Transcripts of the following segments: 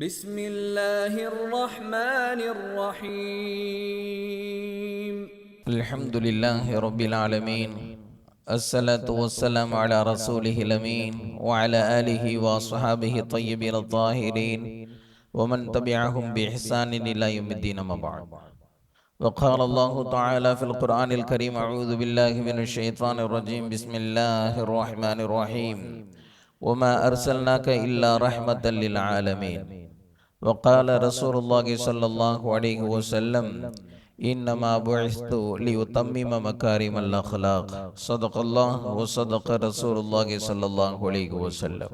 بسم الله الرحمن الرحيم الحمد لله رب العالمين. الصلاة والسلام على رسوله الأمين وعلى آله وصحابه الطيبين الطاهرين ومن تبعهم بإحسان إلى يوم الدين. أما بعد، وقال الله تعالى في القرآن الكريم: أعوذ بالله من الشيطان الرجيم. بسم الله الرحمن الرحيم. وما أرسلناك إلا رحمة للعالمين. وقال رسول الله صلى الله عليه وسلم: إنما بعثت لأتمم مكارم الأخلاق. صدق الله وصدق رسول الله صلى الله عليه وسلم.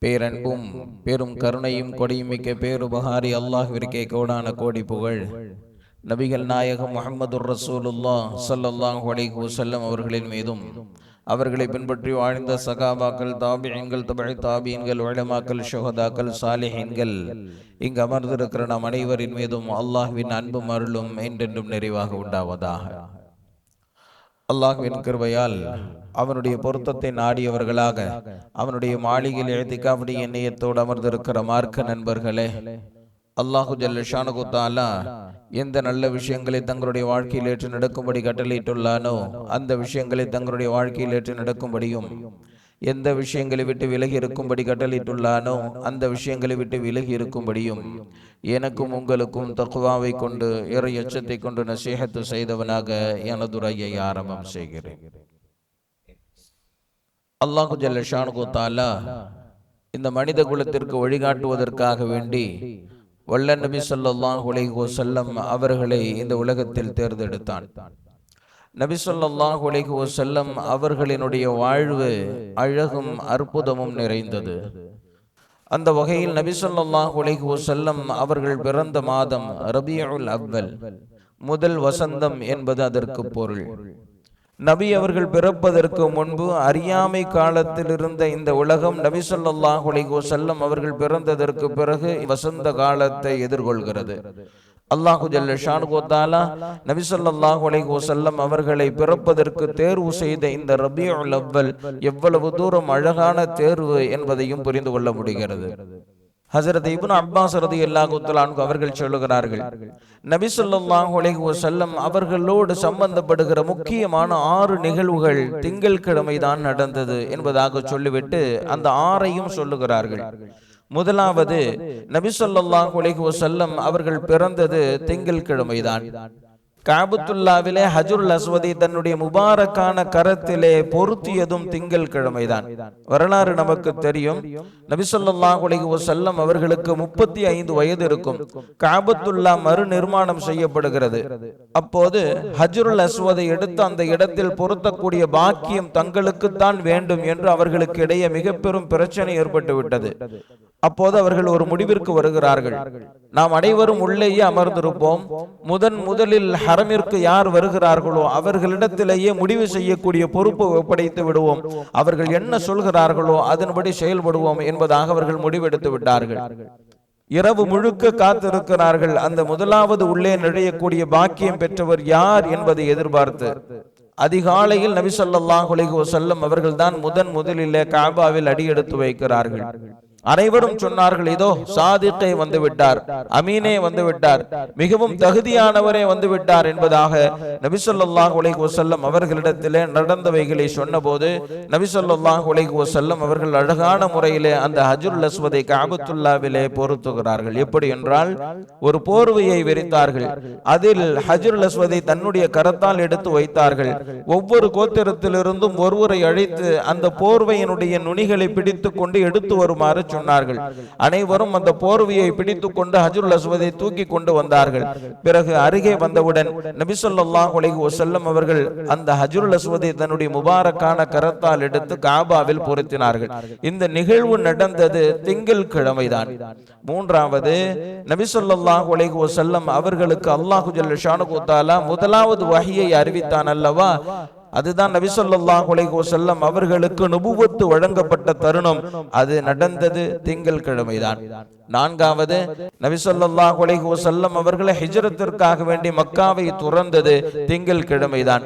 பேரன்பும் பெரும் கருணையும் கொடியும் மிக்க பேருபகாரி அல்லாஹ்விற்கே கோடான கோடி புகழ். நபிகள் நாயகம் முஹம்மது ரசூலுல்லாஹ் ஸல்லல்லாஹு அலைஹி வஸல்லம் அவர்களின் மீதும், அவர்களை பின்பற்றி வாழ்ந்த சகாபாக்கள், தாபிஈன்கள், தபை தாபிஈன்கள், உலமாக்கள், ஷுஹதாக்கள், சாலிஹீன்கள், இங்கு அமர்ந்திருக்கிற நம் அனைவரின் மீதும் அல்லாஹ்வின் அன்பும் அருளும் என்றென்றும் நிறைவாக உண்டாவதாக. அல்லாஹ்வின் கிருபையால் அவனுடைய பொருத்தத்தை நாடியவர்களாக அவனுடைய மாளிகையில் இஅ்திகாஃப் எண்ணியத்தோடு அமர்ந்திருக்கிற மார்க்க நண்பர்களே, அல்லாஹு ஜல்ல ஷானஹு தஆலா எந்த நல்ல விஷயங்களை தங்களுடைய வாழ்க்கையில் ஏற்று நடக்கும்படி கட்டளையிட்டுள்ளானோ அந்த விஷயங்களை தங்களுடைய வாழ்க்கையில் ஏற்று நடக்கும்படியும், எந்த விஷயங்களை விட்டு விலகி இருக்கும்படி கட்டளையிட்டுள்ளானோ அந்த விஷயங்களை விட்டு விலகி இருக்கும்படியும் எனக்கும் உங்களுக்கும் தக்வாவை கொண்டு இறை அச்சத்தை கொண்டு நசீஹத்து செய்தவனாக எனது உரையை ஆரம்பம் செய்கிறேன். அல்லாஹு ஜல்ல ஷானஹு தஆலா இந்த மனித குலத்திற்கு வழிகாட்டுவதற்காக வேண்டி வல்ல நபி ஸல்லல்லாஹு அலைஹி வஸல்லம் அவர்களை இந்த உலகத்தில் தேர்ந்தெடுத்தான். நபி ஸல்லல்லாஹு அலைஹி வஸல்லம் அவர்களினுடைய வாழ்வு அழகும் அற்புதமும் நிறைந்தது. அந்த வகையில் நபி ஸல்லல்லாஹு அலைஹி வஸல்லம் அவர்கள் பிறந்த மாதம் ரபீஉல் அவ்வல், முதல் வசந்தம் என்பது அதற்கு பொருள். நபி அவர்கள் பிறப்பதற்கு முன்பு அறியாமை காலத்தில் இருந்த இந்த உலகம் நபி ஸல்லல்லாஹு அலைஹி வஸல்லம் அவர்கள் பிறந்ததற்கு பிறகு வசந்த காலத்தை எதிர்கொள்கிறது. அல்லாஹு ஜல்ல ஷானஹு தஆலா நபி ஸல்லல்லாஹு அலைஹி வஸல்லம் அவர்களை பிறப்பதற்கு தேர்வு செய்த இந்த ரபீஉல் அவ்வல் எவ்வளவு தூரம் அழகான தேர்வு என்பதையும் புரிந்து கொள்ள முடிகிறது. ஹஜ்ரத் இப்னு அப்பாஸ் ரலியல்லாஹு தஆலா அன்ஹு அவர்கள் சொல்லுகிறார்கள், நபி ஸல்லல்லாஹு அலைஹி வஸல்லம் அவர்களோடு சம்பந்தப்படுகிற முக்கியமான 6 நிகழ்வுகள் திங்கட்கிழமை தான் நடந்தது என்பதாக சொல்லிவிட்டு அந்த 6ஐயும் சொல்லுகிறார்கள். முதலாவது, நபி ஸல்லல்லாஹு அலைஹி வஸல்லம் அவர்கள் பிறந்தது திங்கட்கிழமை தான். காபத்துல்லாவிலே ஹஜ்ருல் அஸ்வதை தன்னுடைய முபாரக்கான கரத்திலே பொருத்தியதும் திங்கட்கிழமை தான். வரலாறு நமக்கு தெரியும். நபி ஸல்லல்லாஹு அலைஹி வஸல்லம் அவர்களுக்கு 35 வயது இருக்கும். காபத்துல்லா மறு நிர்மாணம் செய்யப்படுகிறது. அப்போது ஹஜ்ருல் அஸ்வதை எடுத்து அந்த இடத்தில் பொருத்தக்கூடிய பாக்கியம் தங்களுக்கு தான் வேண்டும் என்று அவர்களுக்கு இடையே மிக பெரும் பிரச்சனை ஏற்பட்டு விட்டது. அப்போது அவர்கள் ஒரு முடிவிற்கு வருகிறார்கள். நாம் அனைவரும் உள்ளேயே அமர்ந்திருப்போம். முதலில் ஹரமிற்கு யார் வருகிறார்களோ அவர்களிடத்திலேயே முடிவு செய்யக்கூடிய பொறுப்பு ஒப்படைத்து விடுவோம். அவர்கள் என்ன சொல்கிறார்களோ அதன்படி செயல்படுவோம் என்பதாக அவர்கள் முடிவெடுத்து விட்டார்கள். இரவு முழுக்க காத்திருக்கிறார்கள். அந்த முதலாவது உள்ளே நுழையக்கூடிய பாக்கியம் பெற்றவர் யார் என்பதை எதிர்பார்த்து அதிகாலையில் நபி ஸல்லல்லாஹு அலைஹி வஸல்லம் அவர்கள் தான் முதலிலே காபாவில் அடியெடுத்து வைக்கிறார்கள். அனைவரும் சொன்னார்கள், இதோ சாதிக்கே வந்து விட்டார், அமீனே வந்து விட்டார், மிகவும் தகுதியானவரே வந்து விட்டார் என்பதாக நபி ஸல்லல்லாஹு அலைஹி வஸல்லம் அவர்களிடத்திலே நடந்தவைகளை சொன்னபோது நபி ஸல்லல்லாஹு அலைஹி வஸல்லம் அவர்கள் அழகான முறையிலே அந்த ஹஜ்ருல் அஸ்வதை காபத்துல்லாவிலே பொருத்துகிறார்கள். எப்படி என்றால், ஒரு போர்வையை விரித்தார்கள். அதில் ஹஜ்ருல் அஸ்வதை தன்னுடைய கரத்தால் எடுத்து வைத்தார்கள். ஒவ்வொரு கோத்திரத்திலிருந்தும் ஒருவரை அழைத்து அந்த போர்வையினுடைய நுனிகளை பிடித்து கொண்டு எடுத்து வருமாறு சொன்னார்கள். அனைவரும் அந்த போர்வையை பிடித்துக் கொண்டு ஹஜ்ருல் அஸ்வதை தூக்கி கொண்டு வந்தார்கள். பிறகு அருகே வந்தவுடன் நபி ஸல்லல்லாஹு அலைஹி வஸல்லம் அவர்கள் அந்த ஹஜ்ருல் அஸ்வதை தன்னுடைய முபாரக்கான கரத்தால் எடுத்து காபாவில் பொருத்தினார்கள். இந்த நிகழ்வு நடந்தது திங்கட்கிழமை தான். மூன்றாவது, நபி ஸல்லல்லாஹு அலைஹி வஸல்லம் அவர்களுக்கு அல்லாஹு ஜல்ல ஷானஹு தஆலா முதலாவது வஹியை அறிவித்தான் அல்லவா, அதுதான் நபி ஸல்லல்லாஹு அலைஹி வஸல்லம் அவர்களுக்கு நுபுவத்து வழங்கப்பட்ட தருணம். அது நடந்தது திங்கள்கிழமைதான். நான்காவது, நபி ஸல்லல்லாஹு அலைஹி வஸல்லம் அவர்களை ஹிஜ்ரத்திற்காக வேண்டி மக்காவை துறந்தது திங்கள்கிழமைதான்.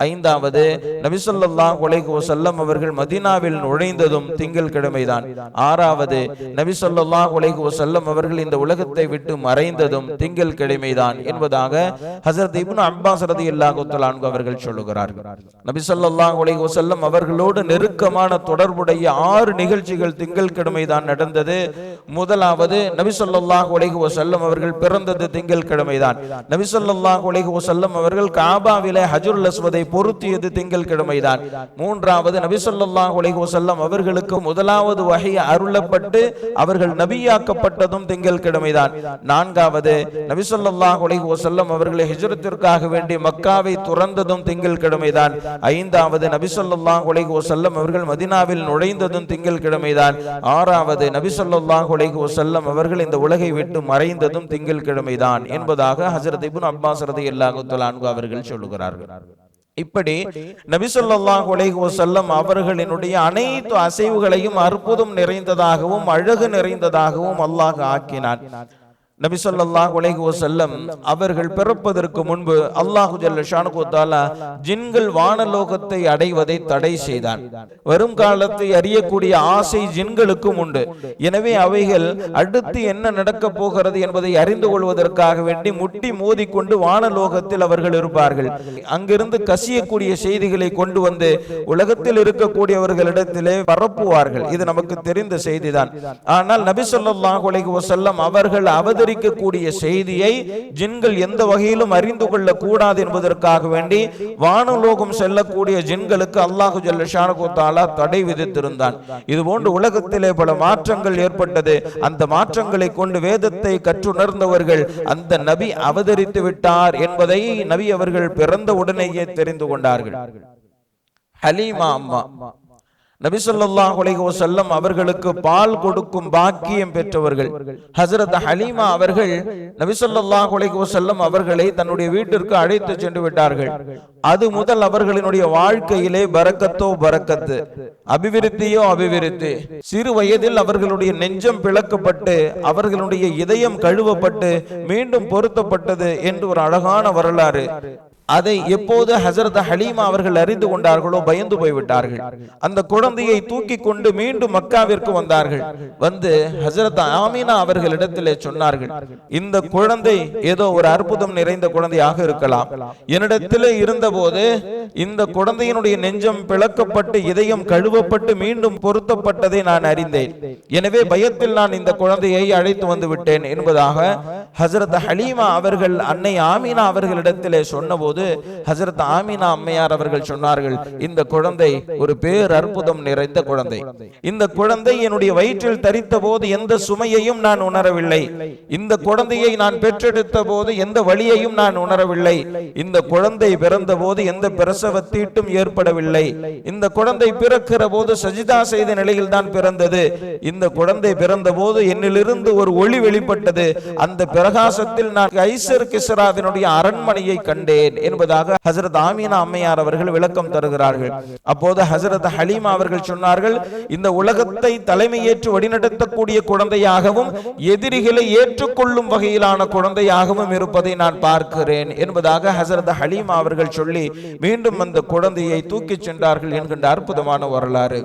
ஐந்தாவது, நபி ஸல்லல்லாஹு அலைஹி வஸல்லம் அவர்கள் மதீனாவில் நுழைந்ததும் திங்கள்கிழமைதான். ஆறாவது, நபி ஸல்லல்லாஹு அலைஹி வஸல்லம் அவர்கள் இந்த உலகத்தை விட்டு மறைந்ததும் திங்கள்கிழமைதான் என்பதாக ஹஜ்ரத் இப்னு அப்பாஸ் ரலியல்லாஹு தஆலா அன்ஹு அவர்கள் சொல்லுகிறார்கள். நபி ஸல்லல்லாஹு அலைஹி வஸல்லம் அவர்களோடு நெருக்கமான தொடர்புடைய 6 நிகழ்ச்சிகள் திங்கள்கிழமைதான் நடந்தது. முதலாவது, நபி ஸல்லல்லாஹு அலைஹி வஸல்லம் அவர்கள் பிறந்தது திங்கள்கிழமைதான். நபி ஸல்லல்லாஹு அலைஹி வஸல்லம் அவர்கள் காபாவிலே ஹஜ்ருல் அஸ்வதை பொருத்தியது திங்கள்கிழமைதான். மூன்றாவது, நபி ஸல்லல்லாஹு அலைஹி வஸல்லம் அவர்களுக்கு முதலாவது வஹி அருளப்பட்டு அவர்கள் நபியாக்கப்பட்டதும் திங்கள்கிழமைதான். நான்காவது, நபி ஸல்லல்லாஹு அலைஹி வஸல்லம் அவர்கள் ஹிஜ்ரத்திற்காக வேண்டி மக்காவை துறந்ததும் திங்கள்கிழமைதான். ஐந்தாவது, நபி ஸல்லல்லாஹு அலைஹி வஸல்லம் அவர்கள் மதீனாவில் நுழைந்ததும் திங்கள்கிழமைதான். ஆறாவது, நபி ஸல்லல்லாஹு அலைஹி வஸல்லம் அவர்கள் இந்த உலகை விட்டு மறைந்ததும் திங்கள்கிழமைதான் என்பதாக ஹஜ்ரத் இப்னு அப்பாஸ் ரலியல்லாஹு தஆலா அன்ஹு அவர்கள் சொல்லுகிறார்கள். இப்படி நபி ஸல்லல்லாஹு அலைஹி வஸல்லம் அவர்களினுடைய அனைத்து அசைவுகளையும் அற்புதம் நிறைந்ததாகவும் அழகு நிறைந்ததாகவும் அல்லாஹ் ஆக்கினான். நபி ஸல்லல்லாஹு அலைஹி வஸல்லம் அவர்கள் பிறப்பதற்கு முன்பு அல்லாஹ் ஜல்ல ஷானுஹு தஆலா ஜின்கள் வானலோகத்தை அடைவதை தடை செய்தான். வரும் காலத்தை அறியக்கூடிய ஆசை ஜின்களுக்கும் உண்டு. எனவே அவைகள் அடுத்து என்ன நடக்க போகிறது என்பதை அறிந்து கொள்வதற்காக வேண்டி முட்டி மோதிக்கொண்டு வானலோகத்தில் அவர்கள் இருப்பார்கள். அங்கிருந்து கசியக்கூடிய செய்திகளை கொண்டு வந்து உலகத்தில் இருக்கக்கூடியவர்களிடத்திலே பரப்புவார்கள். இது நமக்கு தெரிந்த செய்திதான். ஆனால் நபி ஸல்லல்லாஹு அலைஹி வஸல்லம் அவர்கள் கூடிய செய்தியை ஜின்கள் எந்த வகையிலும் அறிந்து கொள்ள கூடாது என்பதற்காக வேண்டி வானலோகம் செல்லக்கூடிய ஜின்களுக்கு அல்லாஹ் ஜல்ல ஷானுஹு தஆலா தடை விதித்திருந்தான். இது போன்று உலகத்திலே பல மாற்றங்கள் ஏற்பட்டது. அந்த மாற்றங்களை கொண்டு வேதத்தை கற்றுணர்ந்தவர்கள் அந்த நபி அவதரித்து விட்டார் என்பதை நபி அவர்கள் பிறந்த உடனேயே தெரிந்து கொண்டார்கள். ஹலீமா அம்மா நபி ஸல்லல்லாஹு அலைஹி வஸல்லம் அவர்களுக்கு பால் கொடுக்கும் பாக்கியம் பெற்றவர்கள். ஹஜ்ரத் ஹலீமா அவர்கள் நபி ஸல்லல்லாஹு அலைஹி வஸல்லம் அவர்களை தன்னுடைய வீட்டிற்கு அழைத்து சென்று விட்டார்கள். அது முதல் அவர்களினுடைய வாழ்க்கையிலே பரக்கத்தோ பரக்கத்து, அபிவிருத்தியோ அபிவிருத்தி. சிறு வயதில் அவர்களுடைய நெஞ்சம் பிளக்கப்பட்டு அவர்களுடைய இதயம் கழுவப்பட்டு மீண்டும் பொருத்தப்பட்டது என்று ஒரு அழகான வரலாறு. அதை எப்போது ஹஜ்ரத் ஹலீமா அவர்கள் அறிந்து கொண்டார்களோ பயந்து போய்விட்டார்கள். அந்த குழந்தையை தூக்கி கொண்டு மீண்டும் மக்காவிற்கு வந்தார்கள். வந்து ஹஜ்ரத் ஆமினா அவர்களிடத்திலே சொன்னார்கள், இந்த குழந்தை ஏதோ ஒரு அற்புதம் நிறைந்த குழந்தையாக இருக்கலாம். என்னிடத்திலே இருந்தபோது இந்த குழந்தையினுடைய நெஞ்சம் பிளக்கப்பட்டு இதயம் கழுவப்பட்டு மீண்டும் பொருத்தப்பட்டதை நான் அறிந்தேன். எனவே பயத்தில் நான் இந்த குழந்தையை அழைத்து வந்து விட்டேன் என்பதாக ஹஜ்ரத் ஹலீமா அவர்கள் அன்னை ஆமினா அவர்களிடத்திலே சொன்னபோது ஹஜ்ரத் ஆமினா அம்மையார் அவர்கள் சொன்னார்கள், இந்த குழந்தை ஒரு பேர் அற்புதம் நிறைந்த குழந்தை. இந்த குழந்தை என்னுடைய வயிற்றில் தரித்த போது எந்த சுமையையும் நான் உணரவில்லை. இந்த குழந்தையை நான் பெற்றெடுத்த போது எந்த வலியையும் நான் உணரவில்லை. இந்த குழந்தை பிறந்த போது எந்த பிரசவ தீட்டும் ஏற்படவில்லை. இந்த குழந்தை பிறக்கிற போது சஜிதா செய்த நிலையில் தான் பிறந்தது. இந்த குழந்தை பிறந்த போது என்னிலிருந்து ஒரு ஒளி வெளிப்பட்டது. அந்த பிரகாசத்தில் நான் கைசர் கிஸ்ராவினுடைய அரண்மனையை கண்டேன் என்பதாக ஹஜ்ரத் ஆமினா அம்மையார் அவர்கள் விளக்கம் தருகிறார்கள். அப்போது ஹஜ்ரத் ஹலீமா அவர்கள் சொன்னார்கள், இந்த உலகத்தை தலைமையேற்று வழிநடத்தக்கூடிய குழந்தையாகவும் எதிரிகளை ஏற்றுக்கொள்ளும் வகையிலான குழந்தையாகவும் இருப்பதை நான் பார்க்கிறேன் என்பதாக ஹஜ்ரத் ஹலீமா அவர்கள் சொல்லி மீண்டும் அந்த குழந்தையை தூக்கிச் சென்றார்கள் என்கின்ற அற்புதமான வரலாறு.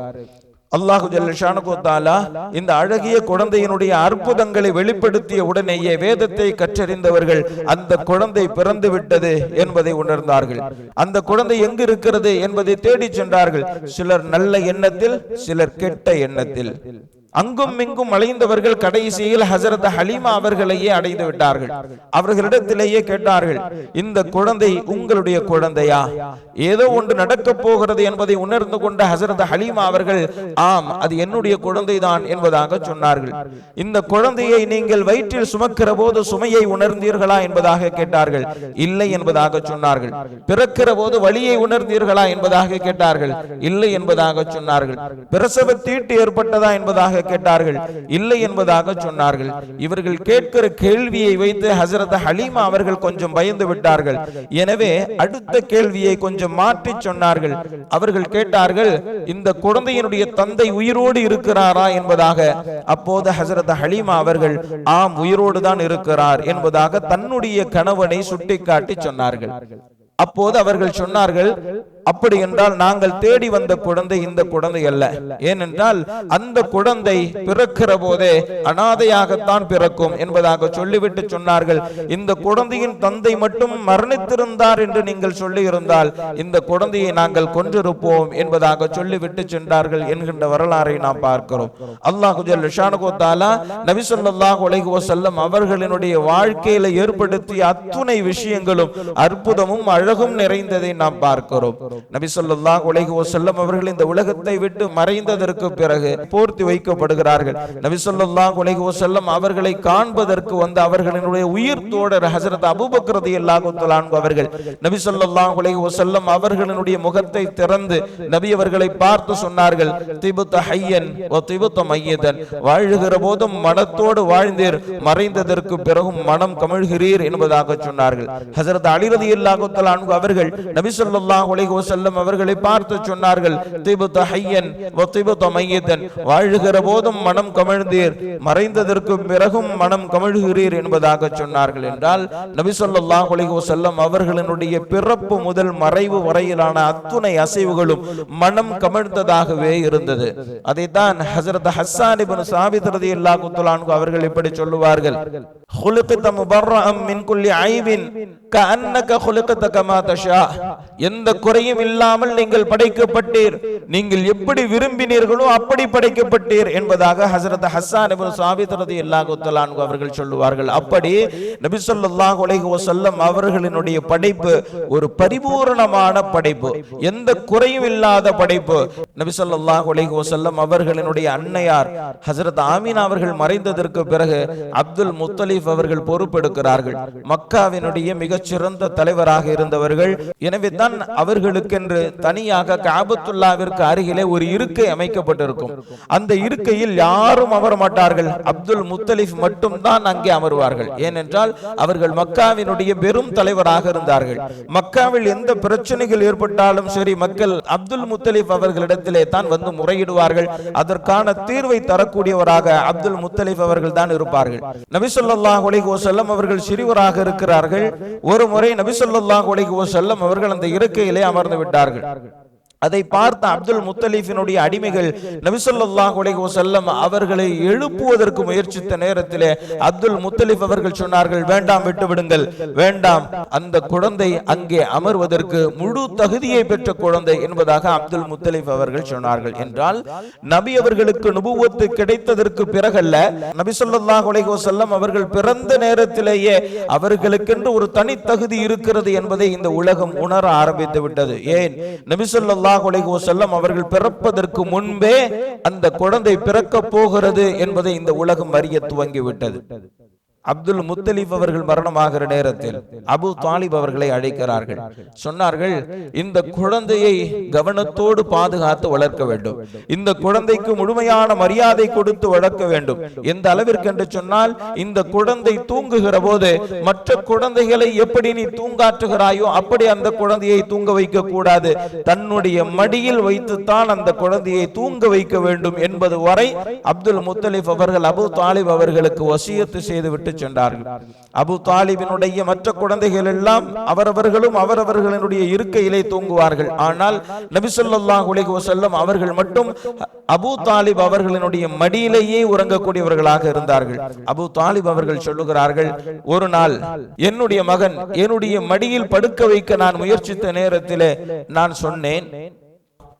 அல்லாஹு ஜல்ல ஷானுஹு தஆலா இந்த அழகிய குழந்தையினுடைய அற்புதங்களை வெளிப்படுத்திய உடனேயே வேதத்தை கற்றறிந்தவர்கள் அந்த குழந்தை பிறந்து விட்டது என்பதை உணர்ந்தார்கள். அந்த குழந்தை எங்கு இருக்கிறது என்பதை தேடி சென்றார்கள். சிலர் நல்ல எண்ணத்தில், சிலர் கெட்ட எண்ணத்தில். அங்கும் இங்கும் அலைந்தவர்கள் கடைசியில் ஹஜ்ரத் ஹலீமா அவர்களையே அடைந்து விட்டார்கள். அவர்களிடத்திலேயே கேட்டார்கள், இந்த குழந்தை உங்களுடைய குழந்தையா? ஏதோ ஒன்று நடக்க போகிறது என்பதை உணர்ந்து கொண்ட ஹஜ்ரத் ஹலீமா அவர்கள், ஆம், அது என்னுடைய குழந்தைதான் என்பதாக சொன்னார்கள். இந்த குழந்தையை நீங்கள் வயிற்றில் சுமக்கிற போது சுமையை உணர்ந்தீர்களா என்பதாக கேட்டார்கள். இல்லை என்பதாக சொன்னார்கள். பிறக்கிற போது வலியை உணர்ந்தீர்களா என்பதாக கேட்டார்கள். இல்லை என்பதாக சொன்னார்கள். பிரசவ தீட்டு ஏற்பட்டதா என்பதாக என்பதாக கேட்டார்கள். இல்லை என்பதாக சொன்னார்கள். இவர்கள் கேட்கிற கேள்வியை வைத்து ஹஜரத் ஹலீமா அவர்கள் கொஞ்சம் பயந்து விட்டார்கள். எனவே அடுத்த கேள்வியை கொஞ்சம் மாற்றி சொன்னார்கள். அவர்கள் கேட்டார்கள், இந்த குழந்தையினுடைய தந்தை உயிரோடு இருக்கிறாரா என்பதாக. அப்போது ஹஜரத் ஹலீமா அவர்கள் ஆம், உயிரோடு தான் இருக்கிறார் என்பதாக தன்னுடைய கணவனை சுட்டிக்காட்டி சொன்னார்கள். அப்போது அவர்கள் சொன்னார்கள், அப்படி என்றால் நாங்கள் தேடி வந்த குழந்தை இந்த குழந்தை அல்ல. ஏனென்றால் அந்த குழந்தை பிறக்கிற போதே அனாதையாகத்தான் பிறக்கும் என்பதாக சொல்லிவிட்டு சொன்னார்கள், இந்த குழந்தையின் தந்தை மட்டும் மரணித்திருந்தார் என்று நீங்கள் சொல்லி இருந்தால் இந்த குழந்தையை நாங்கள் கொன்றிருப்போம் என்பதாக சொல்லிவிட்டு சென்றார்கள் என்கின்ற வரலாறை நாம் பார்க்கிறோம். அல்லாஹ் ஜல்ல ஷானஹு வ தஆலா நபி ஸல்லல்லாஹு அலைஹி வஸல்லம் அவர்களினுடைய வாழ்க்கையில ஏற்படுத்திய அத்துணை விஷயங்களும் அற்புதமும் அழகும் நிறைந்ததை நாம் பார்க்கிறோம். நபி ஸல்லல்லாஹு அலைஹி வஸல்லம் அவர்கள் இந்த உலகத்தை விட்டு மறைந்ததற்கு பிறகு போர்த்தி வைக்கப்படுகிறார்கள். நபி ஸல்லல்லாஹு அலைஹி வஸல்லம் அவர்களை காண்பதற்கு வந்த அவர்களினுடைய உயிர் தோழர் ஹஜ்ரத் அபூபக்கர் ரலியல்லாஹு தஆலா அன்ஹு அவர்கள் நபி ஸல்லல்லாஹு அலைஹி வஸல்லம் அவர்களினுடைய முகத்தை திறந்து நபி அவர்களை பார்த்து சொன்னார்கள், திபுத ஹய்யன் வ திபுத மய்யதன், வாழுகிற போதும் மனத்தோடு வாழ்ந்தீர், மறைந்ததற்கு பிறகும் மனம் கமழ்கிறீர் என்பதாக சொன்னார்கள். ஹஜ்ரத் அலி ரலியல்லாஹு தஆலா அன்ஹு அவர்கள் நபி ஸல்லல்லாஹு அலைஹி வஸல்லம் அவர்களை பார்த்து சொன்னார்கள், திபுத ஹய்யன் வ திபுத மய்யதன், வாழுகிற போதும் மனம் கமழ்ந்தீர், மறைந்ததற்கு பிறகும் மனம் கமழ்கிறீர் என்பதாக சொன்னார்கள். என்றால் நபி ஸல்லல்லாஹு அலைஹி வஸல்லம் அவர்களினுடைய பிறப்பு முதல் மறைவு வரையிலான அத்துணை அசைவுகளும் மனம் கமழ்ந்ததாகவே இருந்தது. அதைத்தான் ஹஜ்ரத் ஹஸ்ஸான் இப்னு சாபித் ரலியல்லாஹு தஆலா அன்ஹு அவர்கள் இப்படி சொல்லுவார்கள், خلقت مبرأ من كل عيب كأنك خلقت كما تشاء, எந்த குறையும் இல்லாமல் நீங்கள் படைக்கப்பட்டீர், நீங்கள் எப்படி விரும்பினீர்களோ அப்படி படைக்கப்பட்டீர் என்பதாக ஹஜ்ரத் ஹஸ்ஸான் இப்னு சாபித் ரலியல்லாஹு தஆலா அன்ஹு அவர்கள் சொல்லுவார்கள். அப்படி நபி ஸல்லல்லாஹு அலைஹி வஸல்லம் அவர்களினுடைய படைப்பு ஒரு பரிபூரணமான படைப்பு, எந்த குறையும் இல்லாத படைப்பு. நபி ஸல்லல்லாஹு அலைஹி வஸல்லம் அவர்களினுடைய அன்னையார் ஹஜ்ரத் ஆமினா அவர்கள் மறைந்ததற்கு பிறகு அப்துல் முத்தலிப் அவர்கள் பொறுப்பெடுக்கிறார்கள். மக்காவினுடைய மிகச்சிறந்த தலைவராக இருந்தவர்கள். எனவே தான் அவர்களுக்கென்று தனியாக கஅபத்துல்லாஹ்விற்கு அருகிலே ஒரு இருக்கை அமைக்கப்பட்டிருக்கும். அந்த இருக்கையில் யாரும் அமர மாட்டார்கள், அப்துல் முத்தலிப் மட்டும் தான் அங்கே அமர்வார்கள். ஏனென்றால் அவர்கள் மக்காவினுடைய பெரும் தலைவராக இருந்தார்கள். மக்காவில் எந்த பிரச்சனைகள் ஏற்பட்டாலும் சரி, மக்கள் அப்துல் முத்தலிப் அவர்களிடத்திலே தான் வந்து முறையிடுவார்கள். அதற்கான தீர்வை தரக்கூடியவராக அப்துல் முத்தலிப் அவர்கள் தான் இருப்பார்கள். நபி ஸல்லல்லாஹு அலைஹி வஸல்லம் அவர்கள் சிறியவராக இருக்கிறார்கள். ஒரு முறை நபி ஸல்லல்லாஹு அலைஹி வஸல்லம் அவர்கள் அந்த இருக்கையிலே அமர்ந்து விட்டார்கள். அதை பார்த்த அப்துல் முத்தலிஃபினுடைய அடிமைகள் நபி ஸல்லல்லாஹு அலைஹி வஸல்லம் அவர்களை எழுப்புவதற்கு முயற்சித்த நேரத்திலே அப்துல் முத்தலிஃப் அவர்கள் சொன்னார்கள், வேண்டாம், விட்டு விடுங்கள், வேண்டாம், அந்த குழந்தை அங்கே அமர்வதற்கு முழு தகுதியை பெற்ற குழந்தை என்பதாக அப்துல் முத்தலிஃப் அவர்கள் சொன்னார்கள். என்றால் நபி அவர்களுக்கு நுபுவத்து கிடைத்ததற்கு பிறகல்ல, நபி ஸல்லல்லாஹு அலைஹி வஸல்லம் அவர்கள் பிறந்த நேரத்திலேயே அவர்களுக்கென்று ஒரு தனி தகுதி இருக்கிறது என்பதை இந்த உலகம் உணர ஆரம்பித்து விட்டது. ஏன், நபி ஸல்லல்லாஹு அலைஹி வஸல்லம் அவர்கள் பிறப்பதற்கு முன்பே அந்த குழந்தை பிறக்க போகிறது என்பதை இந்த உலகம் அறிய துவங்கிவிட்டது. அப்துல் முத்தலிப் அவர்கள் மரணமாகிற நேரத்தில் அபு தாலிப் அவர்களை அழைக்கிறார்கள். சொன்னார்கள், இந்த குழந்தையை கவனத்தோடு பாதுகாத்து வளர்க்க வேண்டும், இந்த குழந்தைக்கு முழுமையான மரியாதை கொடுத்து வளர்க்க வேண்டும். எந்த அளவிற்கு என்று சொன்னால், இந்த குழந்தை தூங்குகிற போது மற்ற குழந்தைகளை எப்படி நீ தூங்காற்றுகிறாயோ அப்படி அந்த குழந்தையை தூங்க வைக்க கூடாது, தன்னுடைய மடியில் வைத்துத்தான் அந்த குழந்தையை தூங்க வைக்க வேண்டும் என்பது வரை அப்துல் முத்தலிப் அவர்கள் அபு தாலிப் அவர்களுக்கு வசியத்து செய்துவிட்டு சென்றார்கள். அபு தாலிபினுடைய மற்ற குழந்தைகள் எல்லாம் அவரவர்களும் அவரவர்களுடைய இருக்கையிலே தூங்குவார்கள். ஆனால் நபி ஸல்லல்லாஹு அலைஹி வஸல்லம் அவர்கள் மட்டும் அபு தாலிப் அவர்களினுடைய மடியிலேயே உறங்கக்கூடியவர்களாக இருந்தார்கள். அபு தாலிப் அவர்கள் சொல்லுகிறார்கள், ஒரு நாள் என்னுடைய மகன் என்னுடைய மடியில் படுக்க வைக்க நான் முயற்சித்த நேரத்திலே நான் சொன்னேன்,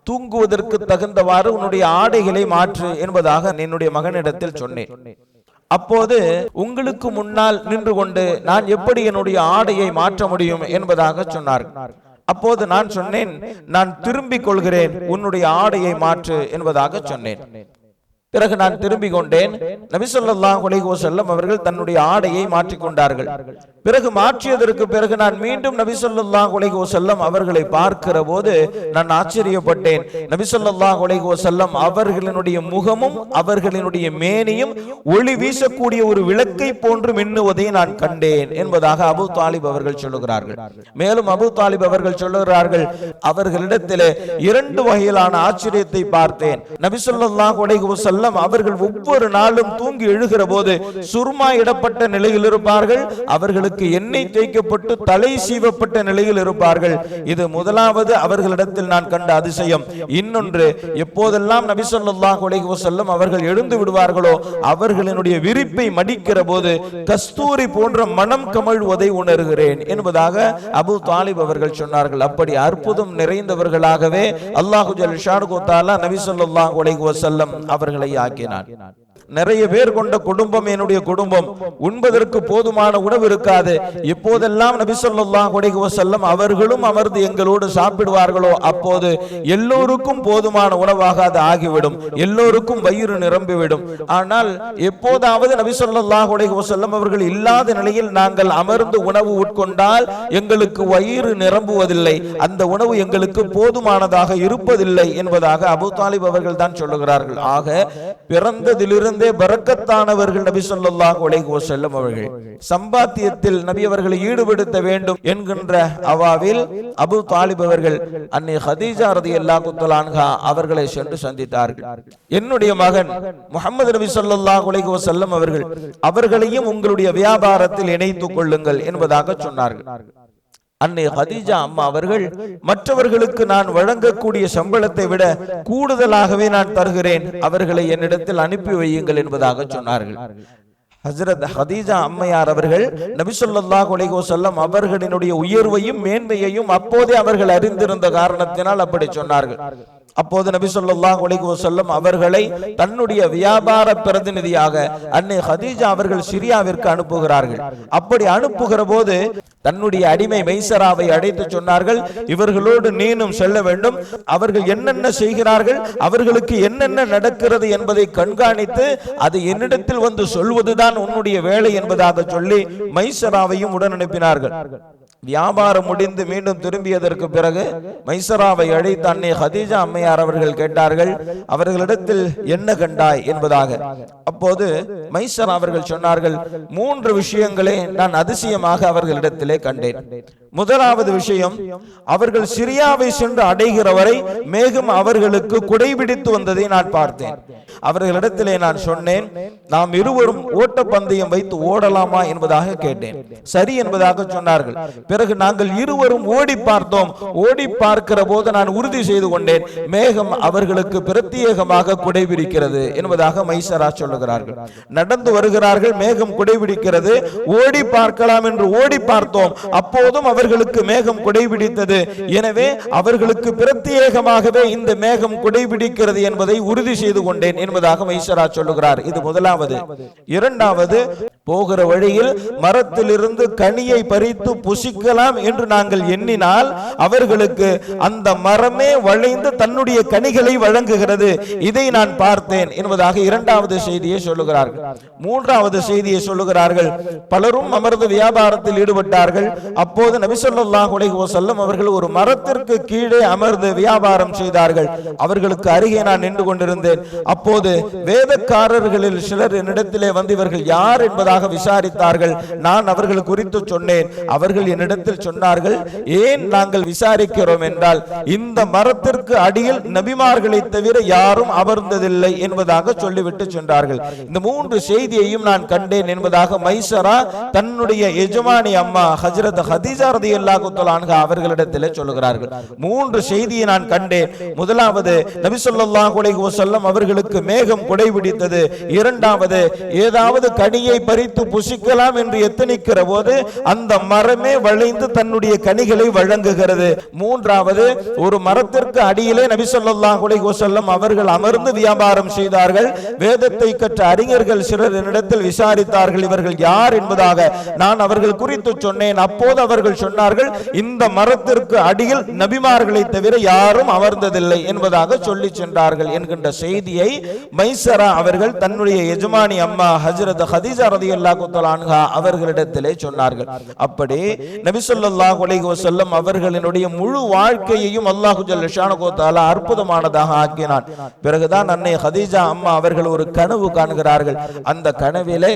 தூங்குவதற்கு தகுந்தவாறு உன்னுடைய ஆடைகளை மாற்று என்பதாக என்னுடைய மகனிடத்தில் சொன்னேன். அப்போது உங்களுக்கு முன்னால் நின்று கொண்டு நான் எப்படி என்னுடைய ஆடையை மாற்ற முடியும் என்பதாக சொன்னார். அப்போது நான் சொன்னேன், நான் திரும்பிக் கொள்கிறேன், உன்னுடைய ஆடையை மாற்று என்பதாக சொன்னேன். பிறகு நான் திரும்பிக் கொண்டேன். நபி ஸல்லல்லாஹு அலைஹி வஸல்லம் அவர்கள் தன்னுடைய ஆடையை மாற்றிக்கொண்டார்கள். பிறகு மாற்றியதற்கு பிறகு நான் மீண்டும் நபி ஸல்லல்லாஹு அலைஹி வஸல்லம் அவர்களை பார்க்கிற போது நான் ஆச்சரியப்பட்டேன். நபி ஸல்லல்லாஹு அலைஹி வஸல்லம் அவர்களினுடைய முகமும் அவர்களினுடைய மேனியும் ஒளி வீசக்கூடிய ஒரு விளக்கை போன்று மின்னுவதை நான் கண்டேன் என்பதாக அபூ தாலிப் அவர்கள் சொல்லுகிறார்கள். மேலும் அபூ தாலிப் அவர்கள் சொல்லுகிறார்கள், அவர்களிடத்திலே 2 வகையிலான ஆச்சரியத்தை பார்த்தேன். நபி ஸல்லல்லாஹு அலைஹி வஸல்லம் அவர்கள் ஒவ்வொரு நாளும் தூங்கி எழுகிற போது சுர்மா இடப்பட்ட நிலையில் இருப்பார்கள், அவர்களுக்கு எண்ணெய் தேய்க்கப்பட்டு தலை சீவப்பட்ட நிலையில் இருப்பார்கள். இது முதலாவது அவர்களிடத்தில் நான் கண்ட அதிசயம். இன்னொன்று, எப்போதெல்லாம் நபி ஸல்லல்லாஹு அலைஹி வஸல்லம் அவர்கள் எழுந்து விடுவார்களோ அவர்களினுடைய விரிப்பை மடிக்கிற போது கஸ்தூரி போன்ற மனம் கமழ்வதை உணர்கிறேன் என்பதாக அபூ தாலிப் அவர்கள் சொன்னார்கள். அப்படி அற்புதம் நிறைந்தவர்களாகவே அல்லாஹு ஜல் ஷானுஹு தஆலா நபி ஸல்லல்லாஹு அலைஹி வஸல்லம் அவர்களை ஆக்கினார். நிறைய பேர் கொண்ட குடும்பம் என்னுடைய குடும்பம். உண்பதற்கு போதுமான உணவு இருக்காது. எப்போதெல்லாம் நபி ஸல்லல்லாஹு அலைஹி வஸல்லம் அவர்களும் அமர்ந்து எங்களோடு சாப்பிடுவார்களோ அப்போது எல்லோருக்கும் போதுமான உணவாக அது ஆகிவிடும், எல்லோருக்கும் வயிறு நிரம்பிவிடும். ஆனால் எப்போதாவது நபி ஸல்லல்லாஹு அலைஹி வஸல்லம் அவர்கள் இல்லாத நிலையில் நாங்கள் அமர்ந்து உணவு உட்கொண்டால் எங்களுக்கு வயிறு நிரம்புவதில்லை, அந்த உணவு எங்களுக்கு போதுமானதாக இருப்பதில்லை என்பதாக அபூ தாலிப் அவர்கள் தான் சொல்லுகிறார்கள். ஆக பிறந்ததிலிருந்து பரக்கத்தானவர்கள் நபி ஸல்லல்லாஹு அலைஹி வஸல்லம் அவர்கள். சம்பாத்தியத்தில் நபி அவர்களை ஈடுபடுத்த வேண்டும் என்கின்ற அவாவில் அபூ தாலிப் அவர்கள் அன்னை ஹதீஜா ரலியல்லாஹு தஆலா அன்ஹா அவர்களை சென்று சந்தித்தார்கள். என்னுடைய மகன் முஹம்மது நபி ஸல்லல்லாஹு அலைஹி வஸல்லம் அவர்கள் அவர்களையும் உங்களுடைய வியாபாரத்தில் இணைத்துக் கொள்ளுங்கள் என்பதாக சொன்னார்கள். அன்னை ஹதீஜா அம்மா அவர்கள், மற்றவர்களுக்கு நான் வழங்கக்கூடிய சம்பளத்தை விட கூடுதலாகவே நான் தருகிறேன், அவர்களை என்னிடத்தில் அனுப்பி வையுங்கள் என்பதாக சொன்னார்கள். ஹஜ்ரத் ஹதீஜா அம்மையார் அவர்கள் நபி ஸல்லல்லாஹு அலைஹி வஸல்லம் அவர்களினுடைய உயர்வையும் மேன்மையையும் அப்போதே அவர்கள் அறிந்திருந்த காரணத்தினால் அப்படி சொன்னார்கள். அப்போது நபி ஸல்லல்லாஹு அலைஹி வஸல்லம் அவர்களை தன்னுடைய வியாபார பிரதிநிதியாக அன்னை ஹதீஜா அவர்கள் சிரியாவிற்கு அனுப்புகிறார்கள். அப்படி அனுப்புகிற போது தன்னுடைய அடிமை மைசராவை அழைத்து சொன்னார்கள், இவர்களோடு நீனும் செல்ல வேண்டும், அவர்கள் என்னென்ன செய்கிறார்கள், அவர்களுக்கு என்னென்ன நடக்கிறது என்பதை கண்காணித்து அது என்னிடத்தில் வந்து சொல்வதுதான் உன்னுடைய வேலை என்பதாக சொல்லி மைசராவையும் உடன் அனுப்பினார்கள். வியாபாரம் முடிந்து மீண்டும் திரும்பியதற்கு பிறகு மைசராவை அழைத்து அன்னை ஹதீஜா அம்மையார் அவர்கள் கேட்டார்கள், அவர்களிடத்தில் என்ன கண்டாய் என்பதாக. அப்போது மைசரா அவர்கள் சொன்னார்கள், 3 விஷயங்களே நான் அதிசயமாக அவர்களிடத்திலே கண்டேன். முதலாவது விஷயம், அவர்கள் சிரியாவை சென்று அடைகிற வரை மேகம் அவர்களுக்கு குடைபிடித்து வந்ததை நான் பார்த்தேன். அவர்களிடத்திலே நான் சொன்னேன், நாம் இருவரும் ஓட்டப்பந்தயம் வைத்து ஓடலாமா என்பதாக கேட்டேன். சரி என்பதாக சொன்னார்கள். பிறகு நாங்கள் இருவரும் ஓடி பார்த்தோம். ஓடி பார்க்கிற போது நான் உறுதி செய்து கொண்டேன், மேகம் அவர்களுக்கு பிரத்யேகமாக குடைபிடிக்கிறது என்பதாக மைசரா சொல்லுகிறார்கள். நடந்து வருகிறார்கள், மேகம் குடைபிடிக்கிறது. ஓடி பார்க்கலாம் என்று ஓடி பார்த்தோம், அப்போதும் அவர்களுக்கு மேகம் குடைபிடித்தது. எனவே அவர்களுக்கு பிரத்யேகமாகவே இந்த மேகம் குடைபிடிக்கிறது என்பதை உறுதி செய்து கொண்டேன் என்பதாக மைசரா சொல்லுகிறார். இது முதலாவது. இரண்டாவது, போகிற வழியில் மரத்திலிருந்து கனியை பறித்து புசிக்கலாம் என்று நாங்கள் எண்ணினால் அவர்களுக்கு அந்த மரமே வளைந்து தன்னுடைய கனிகளை வழங்குகிறது, இதை நான் பார்த்தேன் என்பதாக இரண்டாவது செய்தியை சொல்லுகிறார்கள். மூன்றாவது செய்தியை சொல்லுகிறார்கள், பலரும் அமர்ந்து வியாபாரத்தில் ஈடுபட்டார்கள். அப்போது நபி ஸல்லல்லாஹு அலைஹி வஸல்லம் அவர்கள் ஒரு மரத்திற்கு கீழே அமர்ந்து வியாபாரம் செய்தார்கள். அவர்களுக்கு அருகே நான் நின்று கொண்டிருந்தேன். அப்போது வேதக்காரர்களில் சிலர் என்னிடத்திலே வந்து இவர்கள் யார் என்பதாக விசாரித்தார்கள். நான் அவர்கள் குறித்து சொன்னேன். அவர்கள் என்னிடத்தில் சொன்னார்கள், ஏன் நாங்கள் விசாரிக்கிறோம் என்றால் இந்த மரத்திற்கு அடியில் நபிமார்களை தவிர யாரும் அமர்ந்ததில்லை என்பதாக சொல்லிவிட்டு சென்றார்கள். இந்த 3 செய்தியையும் நான் கண்டேன் என்பதாக மைசரா தன்னுடைய எஜமானி அம்மா ஹஜ்ரத் ஹதீஜா ரலியல்லாஹு தஆலா அன்ஹா அவர்களிடத்திலே சொல்லுகிறார்கள். 3 செய்தியை நான் கண்டேன். முதலாவது, நபி ஸல்லல்லாஹு அலைஹி வஸல்லம் அவர்களுக்கு மேகம் குடைபிடித்தது. இரண்டாவது, ஏதாவது கனியை பறித்து புசிக்கலாம் என்று எத்தனிக்கிற போது அந்த மரமே வளைந்து தன்னுடைய கனிகளை வழங்குகிறது. மூன்றாவது, ஒரு மரத்திற்கு அடியிலே நபி ஸல்லல்லாஹு அலைஹி வஸல்லம் அவர்கள் அமர்ந்து வியாபாரம் செய்தார்கள். வேதத்தை கற்ற அறிஞர்கள் சிலர் என்னிடத்தில் விசாரித்தார்கள், இவர்கள் யார் என்பதாக. நான் அவர்கள் குறித்து சொன்னேன். அப்போது அவர்கள் சொன்னார்கள், இந்த மரத்திற்கு அடியில் நபிமார்களை தவிர யாரும் அமர்ந்ததில்லை என்பதாக சொல்லி சென்றார்கள் என்கின்ற செய்தியை மைசரா அவர்கள் தன்னுடைய எஜமானி அம்மா ஹஜ்ரத் ஹதீஜா ரலியல்லாஹு ரலியல்லாஹு தஆலா அன்ஹா அவர்களிடத்திலே சொன்னார்கள். அப்படி நபி ஸல்லல்லாஹு அலைஹி வஸல்லம் அவர்களினுடைய முழு வாழ்க்கையையும் அல்லாஹ் ஜல்ல ஷானஹு தஆலா அற்புதமானதாக ஆக்கினான். பிறகுதான் அன்னை ஹதீஜா அம்மா அவர்கள் ஒரு கனவு காண்கிறார்கள். அந்த கனவிலே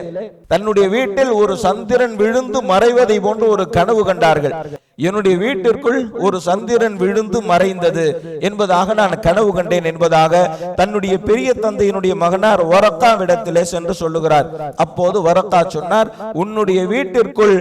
தன்னுடைய வீட்டில் ஒரு சந்திரன் விழுந்து மறைவதை போன்று ஒரு கனவு கண்டார்கள். என்னுடைய வீட்டிற்குள் ஒரு சந்திரன் விழுந்து மறைந்தது என்பதாக நான் கனவு கண்டேன் என்பதாக தன்னுடைய பெரிய தந்தையினுடைய மகனார் வரக்காவிடத்திலே சென்று சொல்லுகிறார். அப்போது வரக்கா சொன்னார், உன்னுடைய வீட்டிற்குள்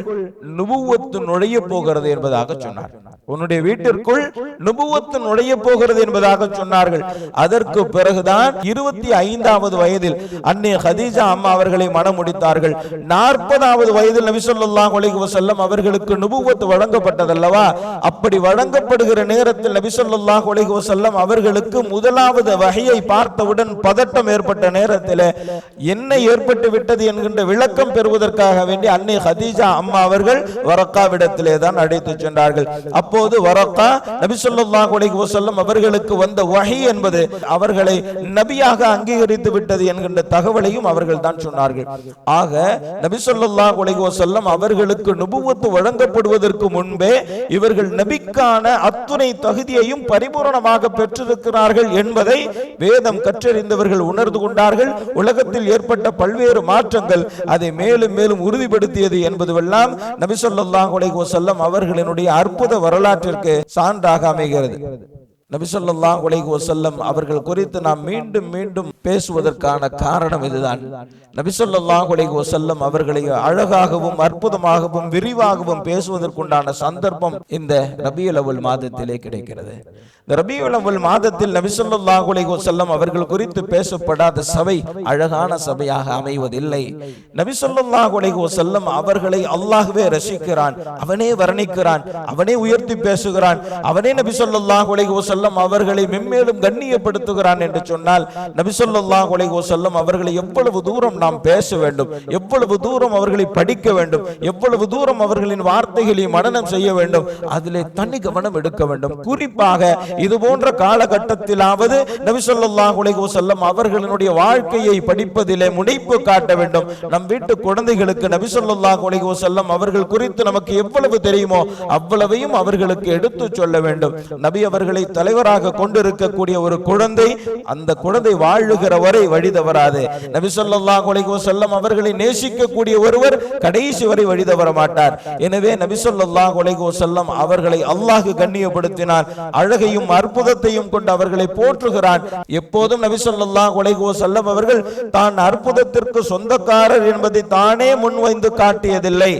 நுபுவத்து நுழைய போகிறது என்பதாக சொன்னார். உன்னுடைய வீட்டிற்குள் நுபுவத்து நுழைய போகிறது என்பதாக சொன்னார்கள். அதற்கு பிறகுதான் 25வது வயதில் அன்னை ஹதீஜா அம்மா அவர்களை மணம் முடித்தார்கள். 40வது வயதில் நபி ஸல்லல்லாஹு அலைஹி வஸல்லம் அவர்களுக்கு நுபுவத்து வழங்கப்பட்டதல்லவா? அப்படி வழங்கப்படுகிற நேரத்தில் நபி ஸல்லல்லாஹு அலைஹி வஸல்லம் அவர்களுக்கு முதலாவது வஹியை பார்த்தவுடன் பதட்டம் ஏற்பட்ட நேரத்தில் என்ன ஏற்பட்டு விட்டது என்கின்ற விளக்கம் பெறுவதற்காக வேண்டி அன்னை ஹதீஜா அம்மா அவர்கள் வரக்காவிடத்திலே தான் அழைத்து சென்றார்கள். அப்போது வரக்கா நபி ஸல்லல்லாஹு அலைஹி வஸல்லம் அவர்களுக்கு வந்த வஹி என்பது அவர்களை நபியாக அங்கீகரித்து விட்டது என்கின்ற தகவலையும் அவர்கள் தான் சொன்னார்கள். ஆக நபி ஸல்லல்லாஹு அலைஹி வஸல்லம் அவர்களுக்கு நுபுவத்து வழங்கப்படுவதற்கு முன்பே இவர்கள் நபிக்கான அத்துணை தகுதியையும் பரிபூரணமாக பெற்றிருக்கிறார்கள் என்பதை வேதம் கற்றறிந்தவர்கள் உணர்ந்து கொண்டார்கள். உலகத்தில் ஏற்பட்ட பல்வேறு மாற்றங்கள் அதை மேலும் மேலும் உறுதிப்படுத்தியது என்பதுவெல்லாம் நபி ஸல்லல்லாஹு அலைஹி வஸல்லம் அவர்களினுடைய அற்புத வரலாற்றிற்கு சான்றாக அமைகிறது. நபி ஸல்லல்லாஹு அலைஹி வஸல்லம் அவர்கள் குறித்து நாம் மீண்டும் மீண்டும் பேசுவதற்கான காரணம் இதுதான். நபி ஸல்லல்லாஹு அலைஹி வஸல்லம் அவர்களை அழகாகவும் அற்புதமாகவும் விரிவாகவும் பேசுவதற்குண்டான சந்தர்ப்பம் இந்த ரபியுல் அவ்வல் மாதத்திலே கிடைக்கிறது. இந்த ரபியுல் அவ்வல் மாதத்தில் நபி ஸல்லல்லாஹு அலைஹி வஸல்லம் அவர்கள் குறித்து பேசப்படாத சபை அழகான சபையாக அமைவதில்லை. நபி ஸல்லல்லாஹு அலைஹி வஸல்லம் அவர்களை அல்லாஹ்வே ரசிக்கிறான், அவனே வர்ணிக்கிறான், அவனே உயர்த்தி பேசுகிறான், அவனே நபி ஸல்லல்லாஹு அலைஹி வஸல்லம் அவர்களை மென்மேலும் கண்ணியப்படுத்துகிறான் என்று சொன்னால் நபி ஸல்லல்லாஹு அலைஹி வஸல்லம் அவர்களை எவ்வளவு தூரம் நாம் பேச வேண்டும், எவ்வளவு தூரம் அவர்களை படிக்க வேண்டும், எவ்வளவு தூரம் அவர்களின் வார்த்தைகளை மனனம் செய்ய வேண்டும், அதிலே தனி கவனம் எடுக்க வேண்டும். குறிப்பாக இது போன்ற காலகட்டத்திலாவது நபி ஸல்லல்லாஹு அலைஹி வஸல்லம் அவர்களினுடைய வாழ்க்கையை படிப்பதிலே முனைப்பு காட்ட வேண்டும். நம் வீட்டு குழந்தைகளுக்கு நபி ஸல்லல்லாஹு அலைஹி வஸல்லம் அவர்கள் குறித்து நமக்கு எவ்வளவு தெரியுமோ அவ்வளவையும் அவர்களுக்கு எடுத்து சொல்ல வேண்டும். நபி அவர்களை தலைவராக கொண்டிருக்கக்கூடிய ஒரு குழந்தை, அந்த குழந்தை வாழுகிற வரை வழி தவறாது. நபி ஸல்லல்லாஹு அலைஹி வஸல்லம் அவர்களை நேசிக்கக்கூடிய ஒருவர் கடைசி வரை வழி தவற மாட்டார். எனவே நபி ஸல்லல்லாஹு அலைஹி வஸல்லம் அவர்களை அல்லாஹ் கண்ணியப்படுத்தினான், அழகையும் அற்புதத்தையும் கொண்டு அவர்களை போற்றுகிறான். எப்போதும் நபி ஸல்லல்லாஹு அலைஹி வஸல்லம் அவர்கள் தான் அற்புதத்திற்கு சொந்தக்காரர் என்பதை தானே முன்வைந்து காட்டியதில்லை,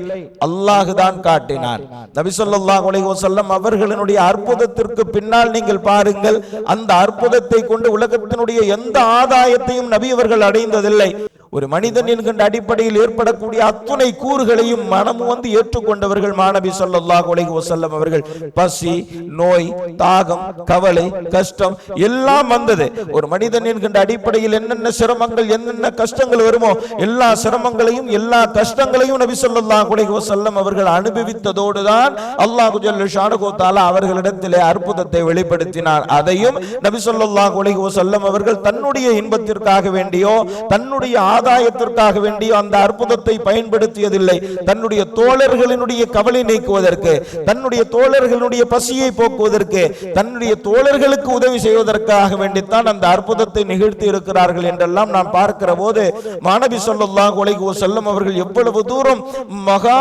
அல்லாஹ் தான் காட்டினார். நபி ஸல்லல்லாஹு அலைஹி வஸல்லம் அவர்களினுடைய அற்புதத்திற்கு பின்னால் நீங்கள் பாருங்கள், அந்த அற்புதத்தை கொண்டு உலகத்தினுடைய எந்த ஆதாயத்தையும் நபி அவர்கள் அடைந்ததில்லை. ஒரு மனிதன் என்கின்ற அடிப்படையில் ஏற்படக்கூடிய அத்துணை கூறுகளையும் மனம் வந்து ஏற்றுக்கொண்டவர்கள் மாநபி ஸல்லல்லாஹு அலைஹி வஸல்லம் அவர்கள். பசி, நோய், தாகம், கவலை, கஷ்டம் எல்லாம் வந்தது. ஒரு மனிதன் என்கின்ற அடிப்படையில் என்னென்ன சிரமங்கள் என்னென்ன கஷ்டங்கள் வருமோ எல்லா சிரமங்களையும் எல்லா கஷ்டங்களையும் நபி ஸல்லல்லாஹு அலைஹி வஸல்லம் அவர்கள் அனுபவித்ததோடு தான் அல்லாஹ் ஜல்ல ஷானஹு தஆலா அவர்களிடத்திலே அற்புதத்தை வெளிப்படுத்தினார். அதையும் நபி ஸல்லல்லாஹு அலைஹி வஸல்லம் அவர்கள் தன்னுடைய இன்பத்திற்காக வேண்டியோ தன்னுடைய ஆதாயத்திற்காக வேண்டிய அந்த அற்புதத்தை பயன்படுத்தியதில்லை. தன்னுடைய தோழர்களினுடைய கவலை நீக்குவதற்கு, தன்னுடைய தோழர்களுடைய பசியை போக்குவதற்கு, தன்னுடைய தோழர்களுக்கு உதவி செய்வதற்காக வேண்டித்தான் அந்த அற்புதத்தை நிகழ்த்தி இருக்கிறார்கள் என்றெல்லாம் நாம் பார்க்கிற போது மாநபி ஸல்லல்லாஹு அலைஹி வஸல்லம் அவர்கள் எவ்வளவு தூரம் மகா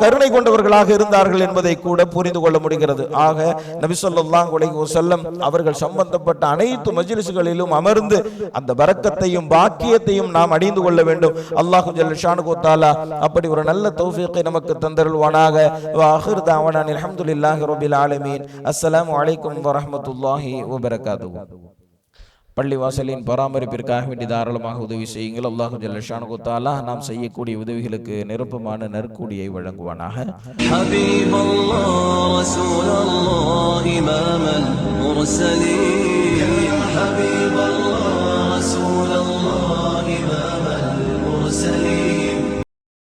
கருணை கொண்டவர்களாக இருந்தார்கள் என்பதை கூட புரிந்து கொள்ள முடிகிறது. ஆக நபி ஸல்லல்லாஹு அலைஹி வஸல்லம் அவர்கள் சம்பந்தப்பட்ட அனைத்து மஜ்லிஸ்களிலும் அமர்ந்து அந்த பரக்கத்தையும் பாக்கியத்தையும் நாம் அடைந்து கொள்ள வேண்டும். அல்லாஹ் ஜல்ல ஷானஹு தஆலா அப்படி ஒரு நல்ல தௌஃபீகை நமக்கு தந்தருள்வானாக. வ ஆகிர் தஅவானா அல்ஹம்துலில்லாஹி ரப்பில் ஆலமீன். அஸ்ஸலாமு அலைக்கும் வ ரஹ்மத்துல்லாஹி வ பரகாத்துஹு. பள்ளிவாசலின் பராமரிப்பிற்காக வேண்டி தாராளமாக உதவி செய்யுங்கள். அல்லாஹ் ஜல்ல ஷானஹு தஆலா நாம் செய்யக்கூடிய உதவிகளுக்கு நிரப்பமான நற்கூலியை வழங்குவானாக. ஹபீபல்லாஹ் ரசூலல்லாஹ் இமாமல் முர்சலீன். ஹபீபல்லாஹ் ரசூலல்லாஹ் இமாமல் முர்சலீன்.